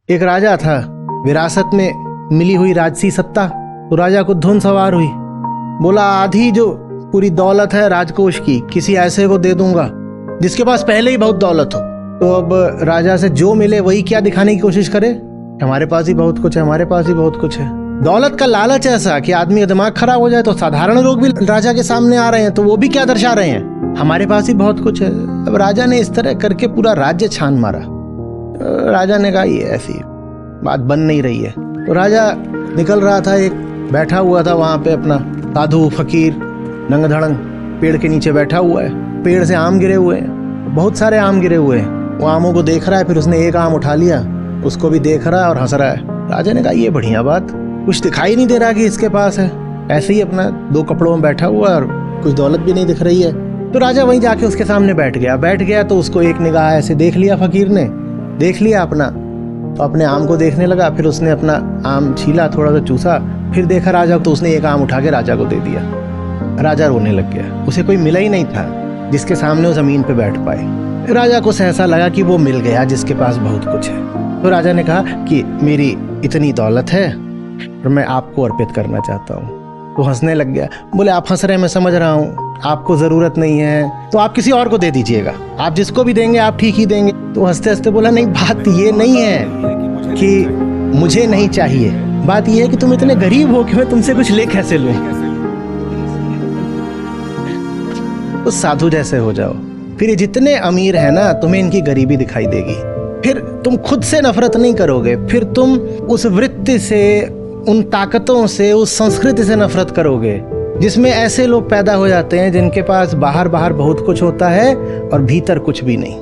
एक राजा था, विरासत में मिली हुई राजसी सत्ता, तो राजा को धुन सवार हुई। बोला आधी जो पूरी दौलत है राजकोष की किसी ऐसे को दे दूंगा जिसके पास पहले ही बहुत दौलत हो। तो अब राजा से जो मिले वही क्या दिखाने की कोशिश करे, हमारे पास ही बहुत कुछ है, हमारे पास ही बहुत कुछ है। दौलत का लालच ऐसा कि आदमी का दिमाग खराब हो जाए। तो साधारण लोग भी राजा के सामने आ रहे हैं तो वो भी क्या दर्शा रहे हैं, हमारे पास ही बहुत कुछ है। अब राजा ने इस तरह करके पूरा राज्य छान मारा। राजा ने कहा ये ऐसी बात बन नहीं रही है। तो राजा निकल रहा था, एक बैठा हुआ था वहां पे अपना साधु फकीर नंग धड़ंग पेड़ के नीचे बैठा हुआ है। पेड़ से आम गिरे हुए हैं, बहुत सारे आम गिरे हुए हैं। वो आमों को देख रहा है, फिर उसने एक आम उठा लिया, उसको भी देख रहा है और हंस रहा है। राजा ने कहा ये बढ़िया बात, कुछ दिखाई नहीं दे रहा कि इसके पास है, ऐसे ही अपना दो कपड़ों में बैठा हुआ और कुछ दौलत भी नहीं दिख रही है। तो राजा वहीं जाके उसके सामने बैठ गया तो उसको एक निगाह ऐसे देख लिया, फकीर ने देख लिया अपना, तो अपने आम को देखने लगा। फिर उसने अपना आम छीला, थोड़ा सा चूसा, फिर देखा राजा तो उसने एक आम उठा के राजा को दे दिया। राजा रोने लग गया, उसे कोई मिला ही नहीं था जिसके सामने वो जमीन पे बैठ पाए। राजा को ऐसा लगा कि वो मिल गया जिसके पास बहुत कुछ है। तो राजा ने कहा कि मेरी इतनी दौलत है और मैं आपको अर्पित करना चाहता हूँ। तो हंसने लग गया, बोले आप हंस रहे हैं मैं समझ रहा हूँ, आपको जरूरत नहीं है तो आप किसी और को दे दीजिएगा, आप जिसको भी देंगे आप ठीक ही देंगे। तो हंसते हंसते बोला नहीं, बात ये नहीं है कि मुझे नहीं चाहिए, बात ये है कि तुम इतने गरीब हो कि मैं तुमसे कुछ ले कैसे लूं। तो साधु जैसे हो जाओ, फिर ये जितने अमीर है ना तुम्हें इनकी गरीबी दिखाई देगी, फिर तुम खुद से नफरत नहीं करोगे, फिर तुम उस वृत्ति से, उन ताकतों से, उस संस्कृति से नफरत करोगे जिसमें ऐसे लोग पैदा हो जाते हैं जिनके पास बाहर बहुत कुछ होता है और भीतर कुछ भी नहीं।